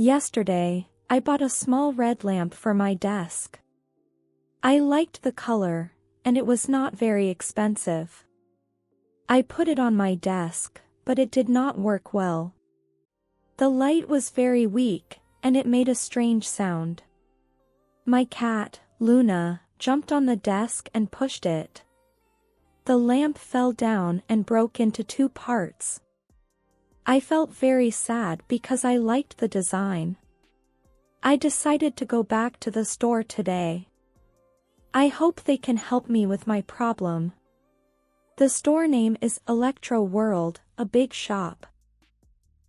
Yesterday, I bought a small red lamp for my desk. I liked the color, and it was not very expensive. I put it on my desk, but it did not work well. The light was very weak, and it made a strange sound. My cat, Luna, jumped on the desk and pushed it. The lamp fell down and broke into 2 parts. I felt very sad because I liked the design. I decided to go back to the store today. I hope they can help me with my problem. The store name is Electro World, a big shop.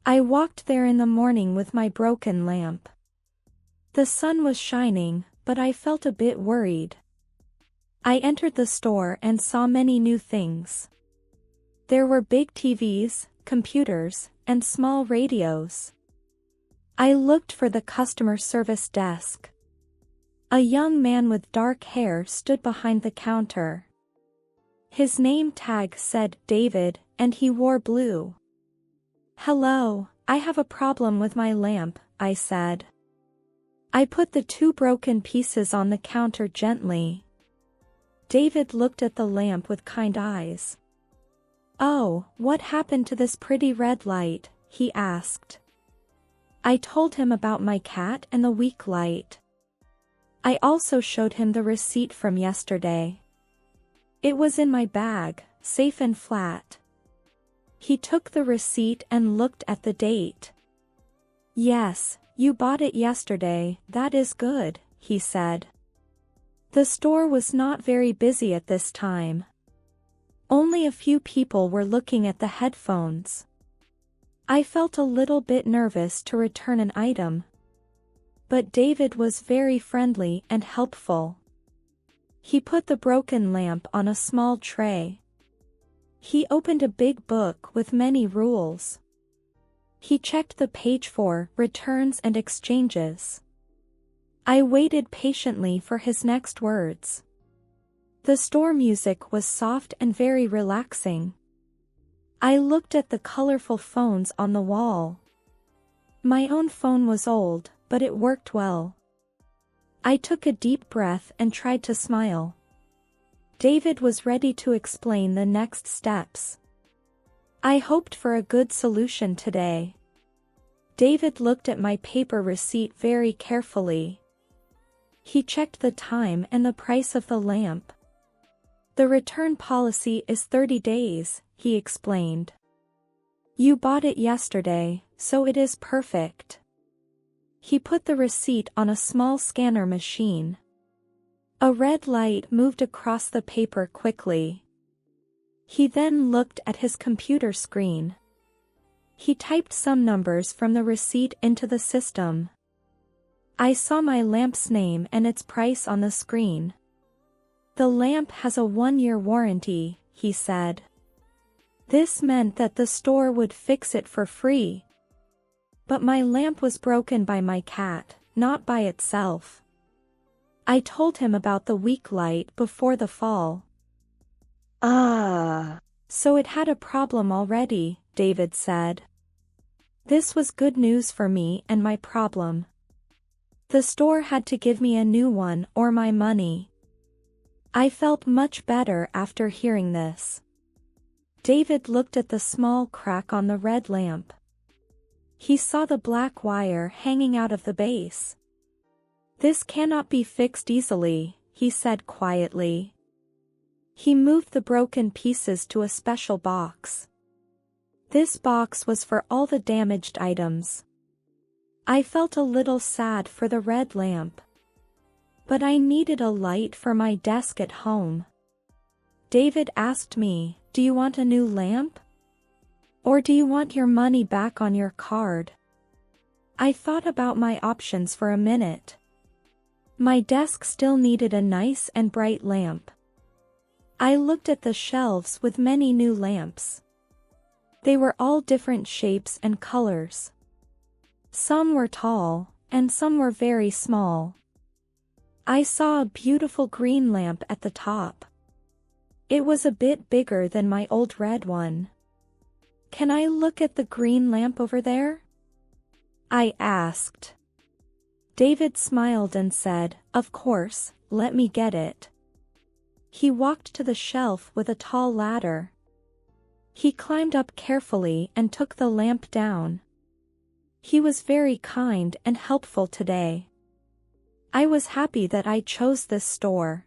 I walked there in the morning with my broken lamp. The sun was shining, but I felt a bit worried. I entered the store and saw many new things. There were big TVs, computers, and small radios. I looked for the customer service desk. A young man with dark hair stood behind the counter. His name tag said David, and he wore blue. "Hello, I have a problem with my lamp," I said. I put the 2 broken pieces on the counter gently. David looked at the lamp with kind eyes. "Oh, what happened to this pretty red light?" he asked. I told him about my cat and the weak light. I also showed him the receipt from yesterday. It was in my bag, safe and flat. He took the receipt and looked at the date. "Yes, you bought it yesterday, that is good," he said. The store was not very busy at this time. Only a few people were looking at the headphones. I felt a little bit nervous to return an item. But David was very friendly and helpful. He put the broken lamp on a small tray. He opened a big book with many rules. He checked the page for returns and exchanges. I waited patiently for his next words. The store music was soft and very relaxing. I looked at the colorful phones on the wall. My own phone was old, but it worked well. I took a deep breath and tried to smile. David was ready to explain the next steps. I hoped for a good solution today. David looked at my paper receipt very carefully. He checked the time and the price of the lamp. "The return policy is 30 days, he explained. "You bought it yesterday, so it is perfect." He put the receipt on a small scanner machine. A red light moved across the paper quickly. He then looked at his computer screen. He typed some numbers from the receipt into the system. I saw my lamp's name and its price on the screen. "The lamp has a 1-year warranty," he said. This meant that the store would fix it for free. But my lamp was broken by my cat, not by itself. I told him about the weak light before the fall. So it had a problem already," David said. This was good news for me and my problem. The store had to give me a new one or my money. I felt much better after hearing this. David looked at the small crack on the red lamp. He saw the black wire hanging out of the base. "This cannot be fixed easily," he said quietly. He moved the broken pieces to a special box. This box was for all the damaged items. I felt a little sad for the red lamp. But I needed a light for my desk at home. David asked me, "Do you want a new lamp? Or do you want your money back on your card?" I thought about my options for a minute. My desk still needed a nice and bright lamp. I looked at the shelves with many new lamps. They were all different shapes and colors. Some were tall, and some were very small. I saw a beautiful green lamp at the top. It was a bit bigger than my old red one. "Can I look at the green lamp over there?" I asked. David smiled and said, "Of course, let me get it." He walked to the shelf with a tall ladder. He climbed up carefully and took the lamp down. He was very kind and helpful today. I was happy that I chose this store.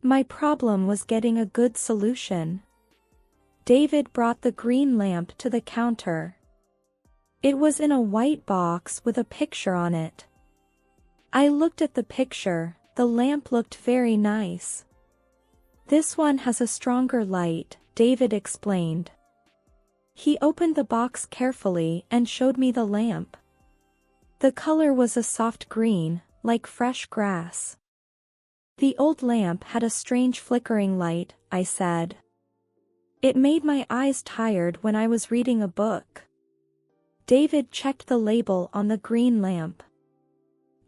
My problem was getting a good solution. David brought the green lamp to the counter. It was in a white box with a picture on it. I looked at the picture. The lamp looked very nice. "This one has a stronger light," David explained. He opened the box carefully and showed me the lamp. The color was a soft green, like fresh grass. "The old lamp had a strange flickering light," I said. "It made my eyes tired when I was reading a book." David checked the label on the green lamp.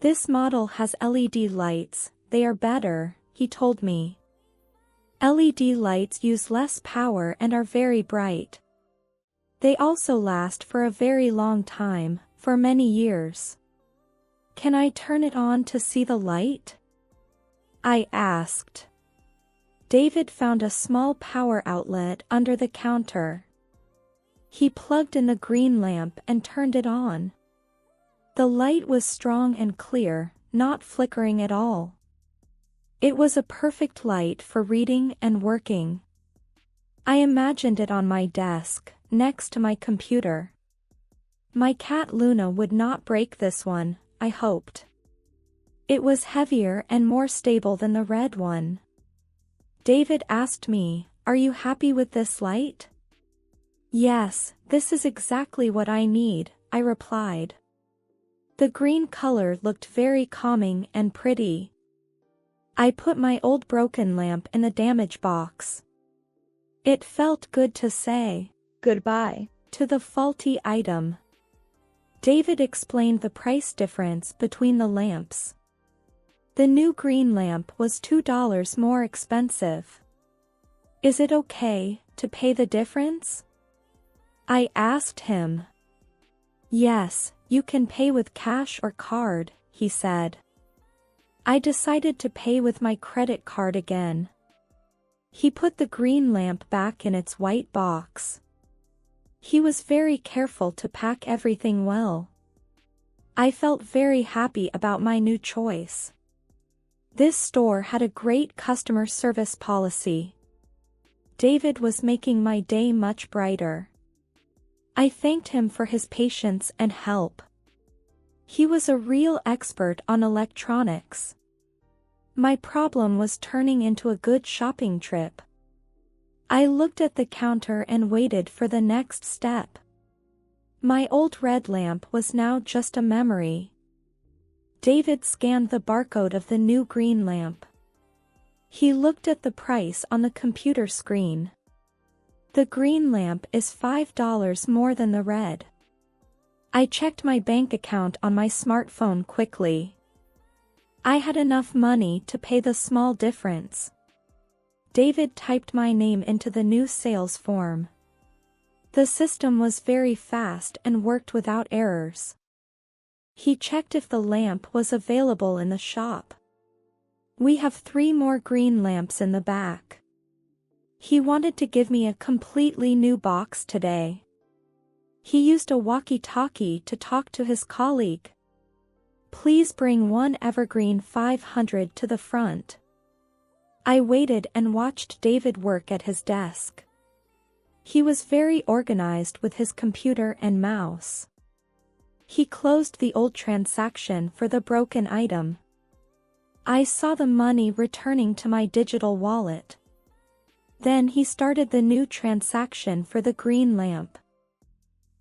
"This model has LED lights, they are better," he told me. "LED lights use less power and are very bright. They also last for a very long time, for many years." "Can I turn it on to see the light?" I asked. David found a small power outlet under the counter. He plugged in the green lamp and turned it on. The light was strong and clear, not flickering at all. It was a perfect light for reading and working. I imagined it on my desk, next to my computer. My cat Luna would not break this one, I hoped. It was heavier and more stable than the red one. David asked me, "Are you happy with this light?" "Yes, this is exactly what I need," I replied. The green color looked very calming and pretty. I put my old broken lamp in the damage box. It felt good to say goodbye to the faulty item. David explained the price difference between the lamps. The new green lamp was $2 more expensive. "Is it okay to pay the difference?" I asked him. "Yes, you can pay with cash or card," he said. I decided to pay with my credit card again. He put the green lamp back in its white box. He was very careful to pack everything well. I felt very happy about my new choice. This store had a great customer service policy. David was making my day much brighter. I thanked him for his patience and help. He was a real expert on electronics. My problem was turning into a good shopping trip. I looked at the counter and waited for the next step. My old red lamp was now just a memory. David scanned the barcode of the new green lamp. He looked at the price on the computer screen. The green lamp is $5 more than the red. I checked my bank account on my smartphone quickly. I had enough money to pay the small difference. David typed my name into the new sales form. The system was very fast and worked without errors. He checked if the lamp was available in the shop. "We have 3 more green lamps in the back." He wanted to give me a completely new box today. He used a walkie-talkie to talk to his colleague. "Please bring one Evergreen 500 to the front." I waited and watched David work at his desk. He was very organized with his computer and mouse. He closed the old transaction for the broken item. I saw the money returning to my digital wallet. Then he started the new transaction for the green lamp.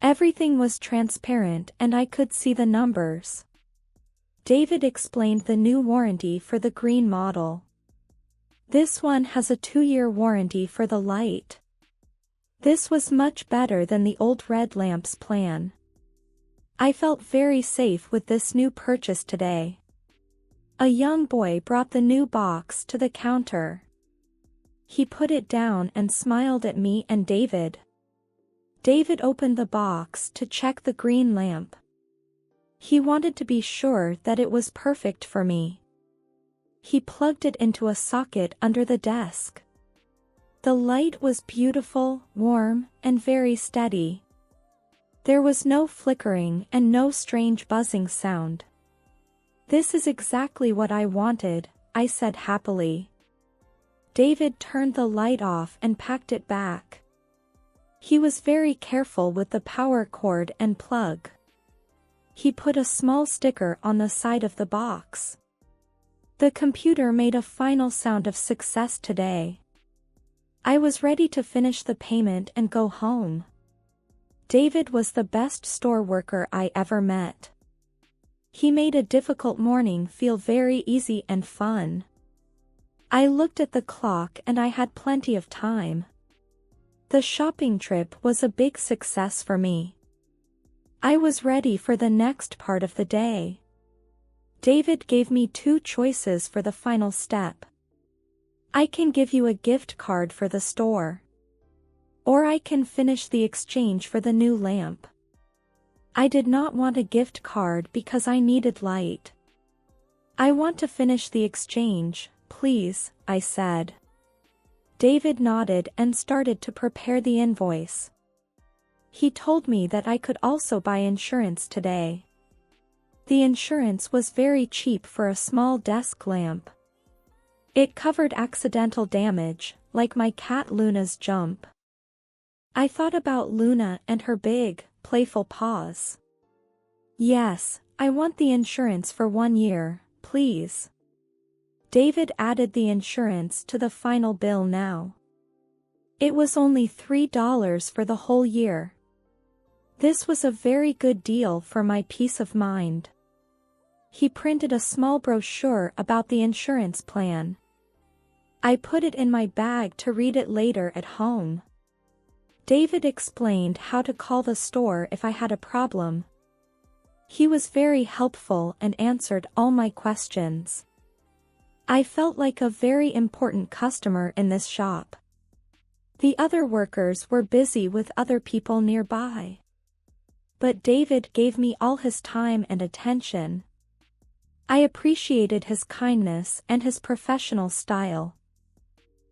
Everything was transparent and I could see the numbers. David explained the new warranty for the green model. "This one has a 2-year warranty for the light." This was much better than the old red lamp's plan. I felt very safe with this new purchase today. A young boy brought the new box to the counter. He put it down and smiled at me and David. David opened the box to check the green lamp. He wanted to be sure that it was perfect for me. He plugged it into a socket under the desk. The light was beautiful, warm, and very steady. There was no flickering and no strange buzzing sound. "This is exactly what I wanted," I said happily. David turned the light off and packed it back. He was very careful with the power cord and plug. He put a small sticker on the side of the box. The computer made a final sound of success today. I was ready to finish the payment and go home. David was the best store worker I ever met. He made a difficult morning feel very easy and fun. I looked at the clock and I had plenty of time. The shopping trip was a big success for me. I was ready for the next part of the day. David gave me 2 choices for the final step. "I can give you a gift card for the store. Or I can finish the exchange for the new lamp." I did not want a gift card because I needed light. "I want to finish the exchange, please," I said. David nodded and started to prepare the invoice. He told me that I could also buy insurance today. The insurance was very cheap for a small desk lamp. It covered accidental damage, like my cat Luna's jump. I thought about Luna and her big, playful paws. "Yes, I want the insurance for 1 year, please." David added the insurance to the final bill now. It was only $3 for the whole year. This was a very good deal for my peace of mind. He printed a small brochure about the insurance plan. I put it in my bag to read it later at home. David explained how to call the store if I had a problem. He was very helpful and answered all my questions. I felt like a very important customer in this shop. The other workers were busy with other people nearby. But David gave me all his time and attention. I appreciated his kindness and his professional style.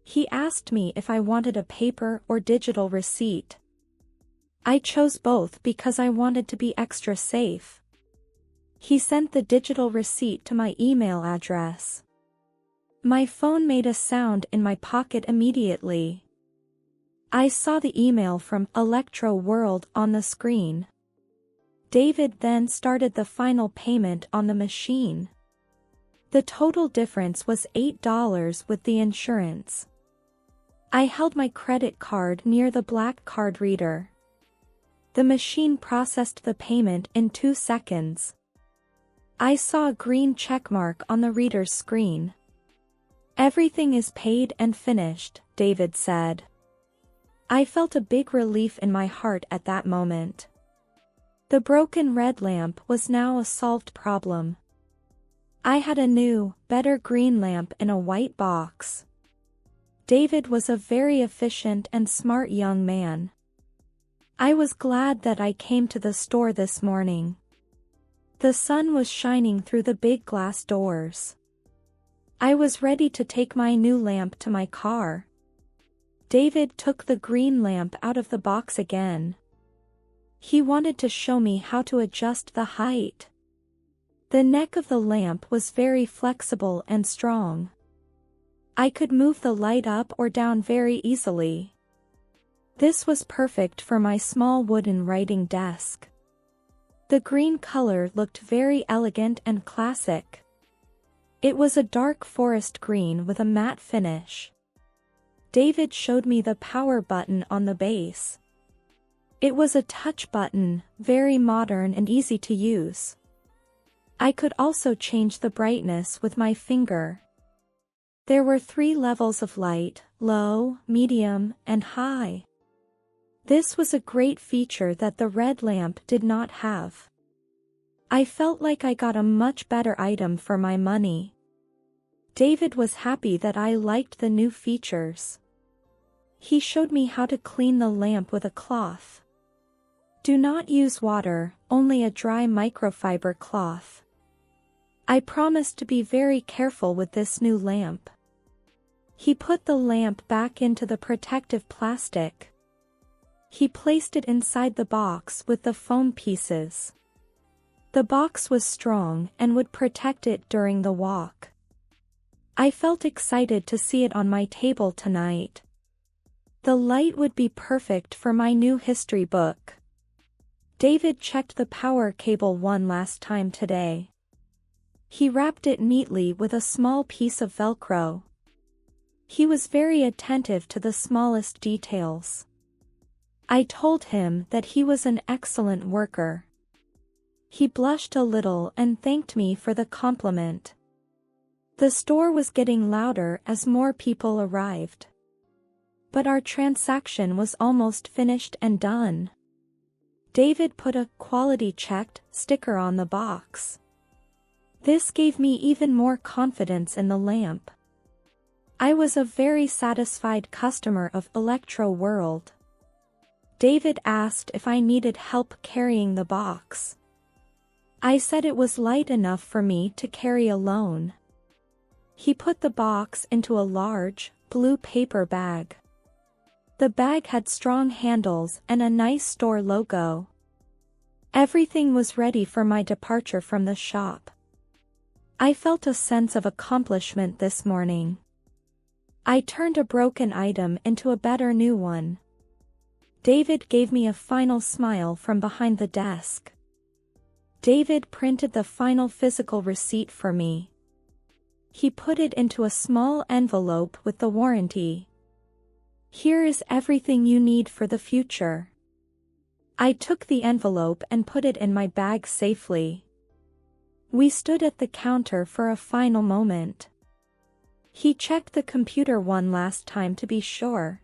He asked me if I wanted a paper or digital receipt. I chose both because I wanted to be extra safe. He sent the digital receipt to my email address. My phone made a sound in my pocket immediately. I saw the email from Electro World on the screen. David then started the final payment on the machine. The total difference was $8 with the insurance. I held my credit card near the black card reader. The machine processed the payment in 2 seconds. I saw a green checkmark on the reader's screen. "Everything is paid and finished," David said. I felt a big relief in my heart at that moment. The broken red lamp was now a solved problem. I had a new, better green lamp in a white box. David was a very efficient and smart young man. I was glad that I came to the store this morning. The sun was shining through the big glass doors. I was ready to take my new lamp to my car. David took the green lamp out of the box again. He wanted to show me how to adjust the height. The neck of the lamp was very flexible and strong. I could move the light up or down very easily. This was perfect for my small wooden writing desk. The green color looked very elegant and classic. It was a dark forest green with a matte finish. David showed me the power button on the base. It was a touch button, very modern and easy to use. I could also change the brightness with my finger. There were 3 levels of light: low, medium, and high. This was a great feature that the red lamp did not have. I felt like I got a much better item for my money. David was happy that I liked the new features. He showed me how to clean the lamp with a cloth. Do not use water, only a dry microfiber cloth. I promised to be very careful with this new lamp. He put the lamp back into the protective plastic. He placed it inside the box with the foam pieces. The box was strong and would protect it during the walk. I felt excited to see it on my table tonight. The light would be perfect for my new history book. David checked the power cable one last time today. He wrapped it neatly with a small piece of Velcro. He was very attentive to the smallest details. I told him that he was an excellent worker. He blushed a little and thanked me for the compliment. The store was getting louder as more people arrived. But our transaction was almost finished and done. David put a "quality checked" sticker on the box. This gave me even more confidence in the lamp. I was a very satisfied customer of Electro World. David asked if I needed help carrying the box. I said it was light enough for me to carry alone. He put the box into a large, blue paper bag. The bag had strong handles and a nice store logo. Everything was ready for my departure from the shop. I felt a sense of accomplishment this morning. I turned a broken item into a better new one. David gave me a final smile from behind the desk. David printed the final physical receipt for me. He put it into a small envelope with the warranty. Here is everything you need for the future. I took the envelope and put it in my bag safely. We stood at the counter for a final moment. He checked the computer one last time to be sure.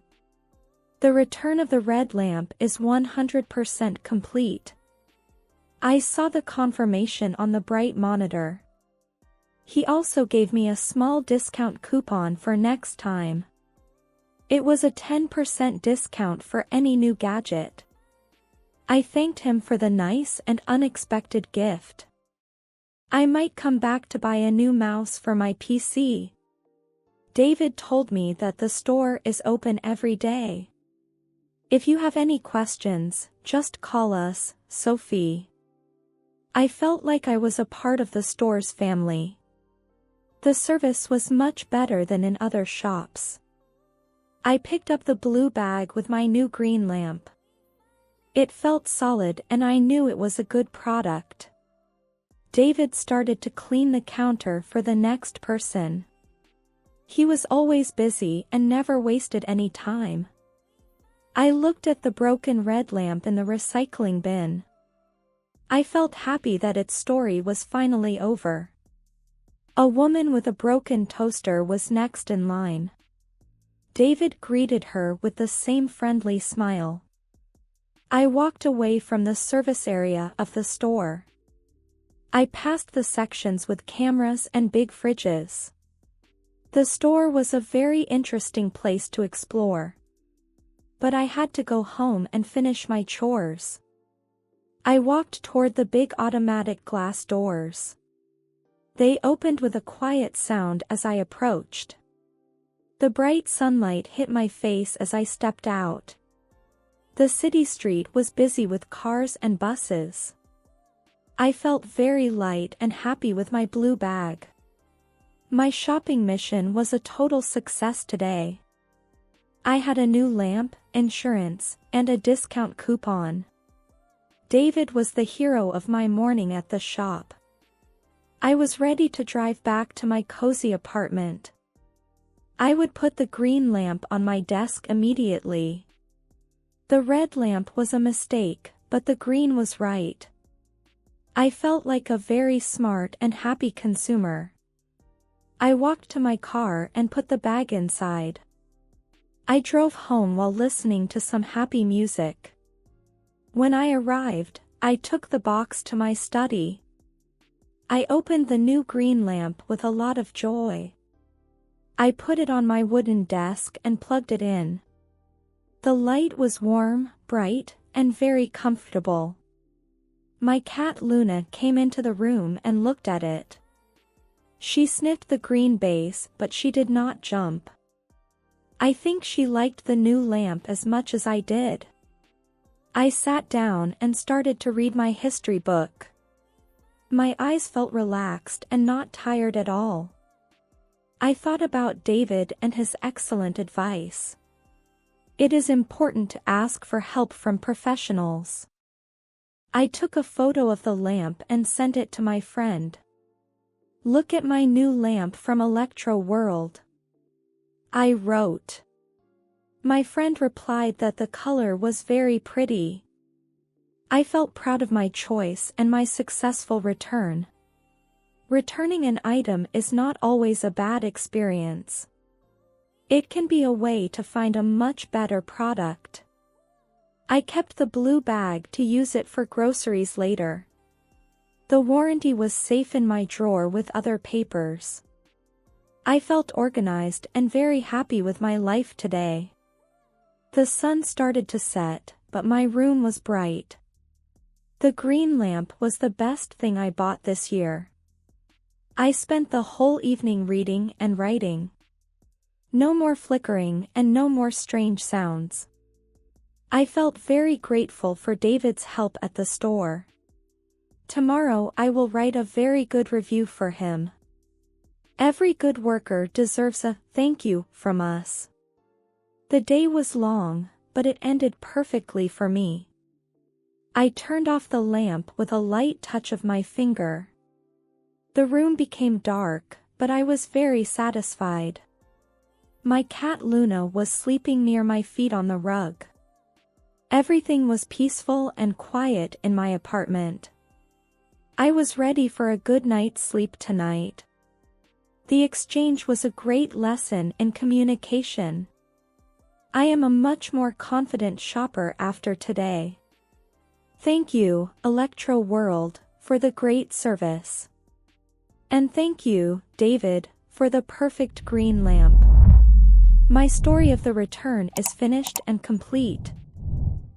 The return of the red lamp is 100% complete. I saw the confirmation on the bright monitor. He also gave me a small discount coupon for next time. It was a 10% discount for any new gadget. I thanked him for the nice and unexpected gift. I might come back to buy a new mouse for my PC. David told me that the store is open every day. If you have any questions, just call us, Sophie. I felt like I was a part of the store's family. The service was much better than in other shops. I picked up the blue bag with my new green lamp. It felt solid and I knew it was a good product. David started to clean the counter for the next person. He was always busy and never wasted any time. I looked at the broken red lamp in the recycling bin. I felt happy that its story was finally over. A woman with a broken toaster was next in line. David greeted her with the same friendly smile. I walked away from the service area of the store. I passed the sections with cameras and big fridges. The store was a very interesting place to explore. But I had to go home and finish my chores. I walked toward the big automatic glass doors. They opened with a quiet sound as I approached. The bright sunlight hit my face as I stepped out. The city street was busy with cars and buses. I felt very light and happy with my blue bag. My shopping mission was a total success today. I had a new lamp, insurance, and a discount coupon. David was the hero of my morning at the shop. I was ready to drive back to my cozy apartment. I would put the green lamp on my desk immediately. The red lamp was a mistake, but the green was right. I felt like a very smart and happy consumer. I walked to my car and put the bag inside. I drove home while listening to some happy music. When I arrived, I took the box to my study. I opened the new green lamp with a lot of joy. I put it on my wooden desk and plugged it in. The light was warm, bright, and very comfortable. My cat Luna came into the room and looked at it. She sniffed the green base, but she did not jump. I think she liked the new lamp as much as I did. I sat down and started to read my history book. My eyes felt relaxed and not tired at all. I thought about David and his excellent advice. It is important to ask for help from professionals. I took a photo of the lamp and sent it to my friend. "Look at my new lamp from Electro World," I wrote. My friend replied that the color was very pretty. I felt proud of my choice and my successful return. Returning an item is not always a bad experience. It can be a way to find a much better product. I kept the blue bag to use it for groceries later. The warranty was safe in my drawer with other papers. I felt organized and very happy with my life today. The sun started to set, but my room was bright. The green lamp was the best thing I bought this year. I spent the whole evening reading and writing. No more flickering and no more strange sounds. I felt very grateful for David's help at the store. Tomorrow I will write a very good review for him. Every good worker deserves a thank you from us. The day was long, but it ended perfectly for me. I turned off the lamp with a light touch of my finger. The room became dark, but I was very satisfied. My cat Luna was sleeping near my feet on the rug. Everything was peaceful and quiet in my apartment. I was ready for a good night's sleep tonight. The exchange was a great lesson in communication. I am a much more confident shopper after today. Thank you, Electro World, for the great service. And thank you, David, for the perfect green lamp. My story of the return is finished and complete.